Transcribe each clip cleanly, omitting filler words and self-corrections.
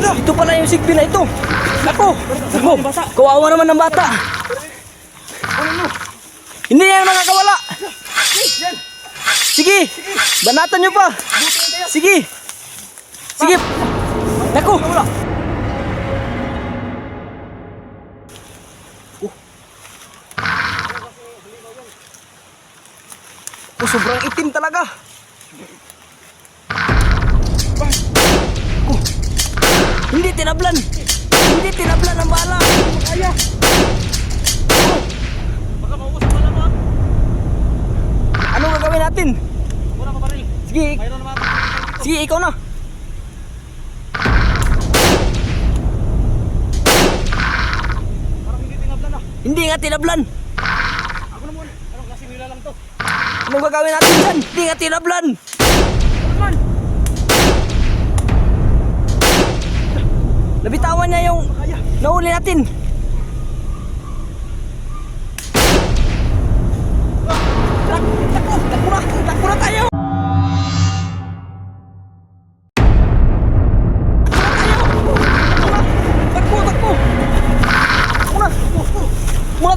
Ito pala yung sigbin na ito. Ako. Kawawa naman ng bata. Hindi yan makakawala. Sige. Banatan nyo pa. Sige. Sige. Naku. Sobrang itim talaga. Hindi tinablan. Hindi tinablan ang bala. Kaya. Baka maubos ang bala mo. Ano gagawin natin? Wala ka baril. Sige. Mayroon naman. Sige, ikaw na. Parang hindi tinablan ah. Hindi nga tinablan. Ako naman. Anong klaseng nila lang to? Anong gagawin natin dyan? Hindi nga tinablan. Naman. Nabitawan niya yung nahuli natin. Takbo na tayo.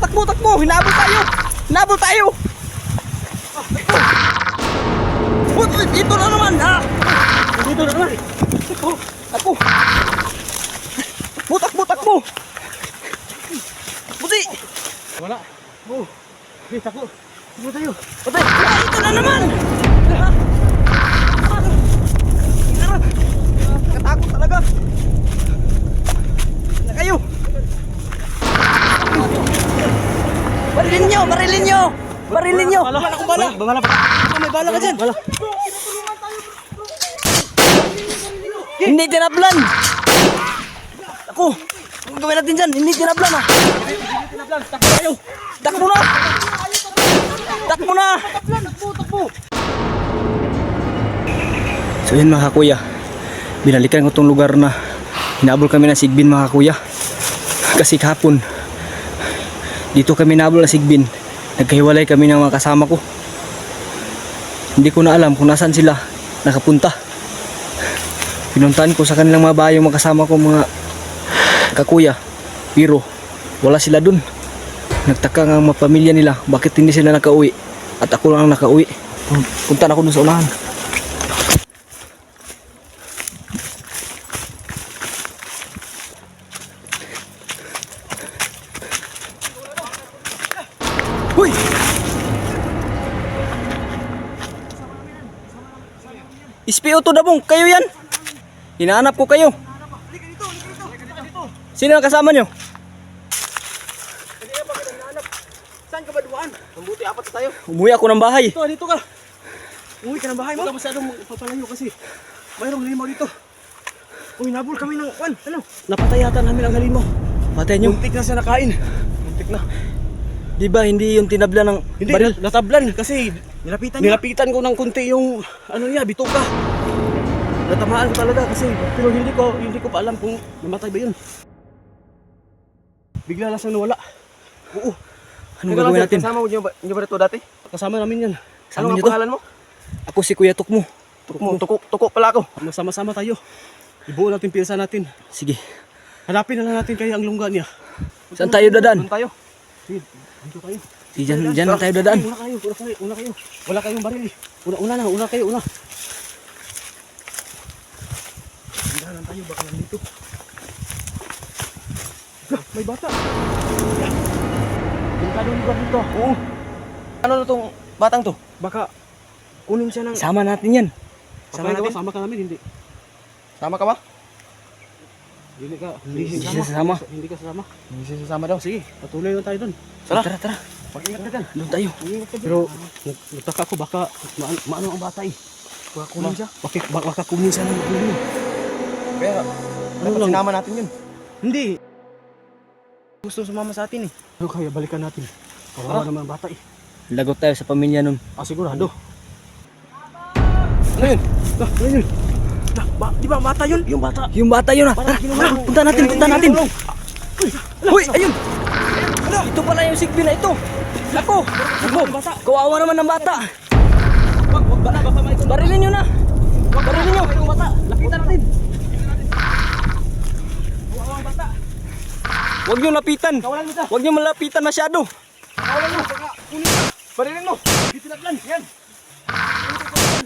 Takbo. Hinabol tayo. Dito na naman ha. Dito na naman. Takbo. Buti. Wala. Oh. Hey, takbo. Takbo tayo. Patay. Ito na naman. Katakot talaga. Na kayo. Barilin nyo. Wala akong bala. Bala. May bala ka dyan. Bala. Hindi tinablan. Ako. Ang gawin natin dyan. Hindi tinablan ah. Takbo tayo. Takbo na. Takbo. So yun mga kuya, binalikan ko tong lugar na hinabol kami ng sigbin mga kuya. Kasi kahapon dito kami nabol ng sigbin, nagkahiwalay kami ng mga kasama ko. Hindi ko na alam kung nasaan sila nakapunta. Pinuntahan ko sa kanilang mga bahay yung mga kasama ko mga kakuya, pero wala sila dun. Nagtaka nga ang mga pamilya nila bakit hindi sila nakauwi at ako lang nakauwi. Punta na ako dun sa unahan. Huy! SPO to Dabong, kayo yan? Hinahanap ko kayo. Sino ang kasama nyo? Saan ka ba dumaan? Mabuti apat tayo. Umuwi ako ng bahay. Dito ka. Uwi ka ng bahay mo. Huwag ka masyadong papalayo kasi mayroong halimaw dito. Uy, nabul kami ng kwan. Ano? Napatay yata namin ang halimaw. Patay nyo. Muntik na siya nakain. Muntik na. Di ba hindi yung tinabla ng Hindi, baril? natablan kasi nilapitan ko ng kunti yung ano niya, bituka. Natamaan ko talaga kasi pero hindi ko pa alam kung namatay ba yun. Bigla lang siyang nawala. Oo. Anong gagawin natin? Kasama niyo ba ito dati? Kasama namin yan. Kasama Ano niyo ang to? pangalan mo? Ako si Kuya Tukmo. Tuko pala ako. Masama-sama tayo. Ibuo natin pinsa natin. Sige. Hanapin na lang natin kaya ang lungga niya. Saan tayo dadaan? Doon tayo. Sige, dito tayo. Di dyan na tayo dadaan. Una kayo. Wala kayong baril. Una kayo. Dahan lang tayo, baka nandito. May bata. Yung kanong lugar dito. Oo. Ano na tong batang to? Baka kunin siya ng... Sama natin yan. Sama natin? Sama ka namin, hindi. Sama ka ba? Hindi siya sasama. Hindi ka sasama. Hindi siya sasama daw. Sige, patuloy lang tayo doon. Tara. Mag-ingat ka dyan. Doon tayo. Pero nagtaka ko baka maano ang bata eh. Baka kunin siya. Baka kunin siya ng kunin. Kaya dapat sinama natin yun. Hindi. Gusto sumama sa atin eh. Ano kaya balikan natin. Kawawa naman ang bata eh. Lagot tayo sa pamilya nun. Sigurado. Ano yun? Ano yun? Di ba bata yun? Yung bata. Yung bata yun ah. Tara, punta natin. Hoy, ayun. Ito pala yung sigbin na ito. Ako. Kawawa naman ng bata. Wag bala, baka may Barilin nyo na. Barilin nyo. yung bata. Lapitan natin. Huwag niyo lapitan. Kawalan mo siya. Huwag niyo malapitan masyado. Kawalan mo. Baka kunin mo. Barilin mo. Dito na plan. Yan.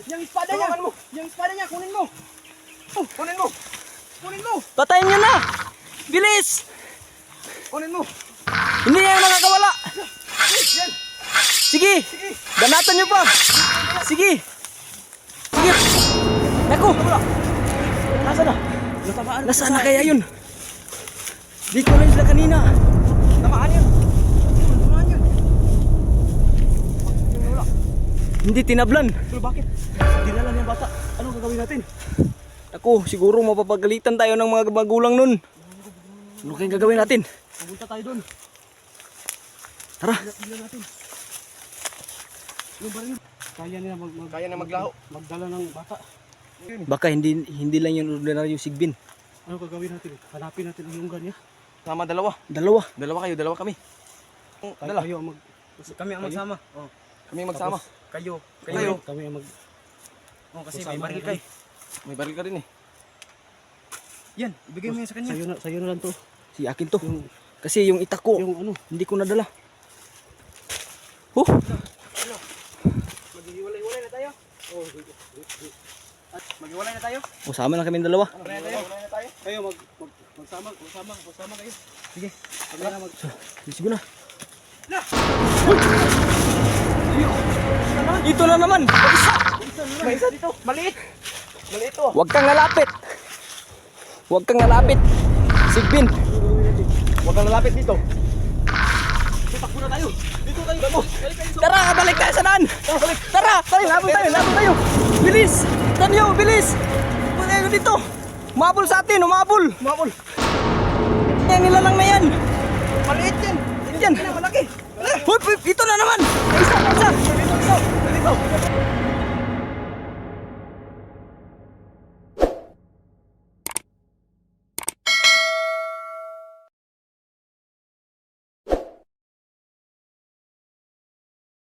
Yung espada niya. Yung espada niya, kunin mo. Kunin mo. Kunin mo. Patayin niyo na. Bilis. Kunin mo. Hindi yan nakakawala. Yan. Sige. Ganatan niyo pa. Sige. Sige. Naku. Nasaan na? Natamaan. Nasaan na kaya yun? Dito lang sila kanina. Tamaan yun. Tamaan yun. Wala. Hindi tinablan. Pero bakit? Dinala niya bata. Anong gagawin natin? Ako, siguro mapapagalitan tayo ng mga magulang nun. Ano kayong gagawin natin? Pupunta tayo doon. Tara. Bila natin. Yung baril. Kaya na maglaho. Magdala ng bata. Baka hindi lang yung ordinaryo sigbin. Ano gagawin natin? Hanapin natin ang yunggan niya. Sama dalawa. Dalawa. Dalawa kayo, dalawa kami. Dala. Kayo ang Kami ang magsama. Oh. Kami magsama. Kayo. Kami ang mag... Oh, kasi Kasama may baril na kay. May baril ka rin eh. Yan, ibigay mo yan sa kanya. Sa'yo na lang to. Si akin to. Yung, Kasi yung itak ko, yung ano. hindi ko nadala. Oh, Maghiwalay na tayo. Oh, maghiwalay na tayo. sama lang kami dalawa. Maghiwalay na tayo. Kayo magsama kayo. Sige. Kami na mag... Sige na. Ito na naman. Isa. May isa dito. Maliit. Maliit to. Huwag kang nalapit. Huwag kang nalapit. Sigbin. Huwag kang lalapit dito. Tutakbo na tayo. Dito tayo. Vamos. Tara, balik tayo sa daan. Tara, labon tayo. Bilis. Tanyo, bilis. Huwag tayo dito. Umabol sa atin, umabol. Mabol. Yan, nilalang na yan. Maliit yan. Yan. Malaki. Huwag, ito na naman. Isa. Dito.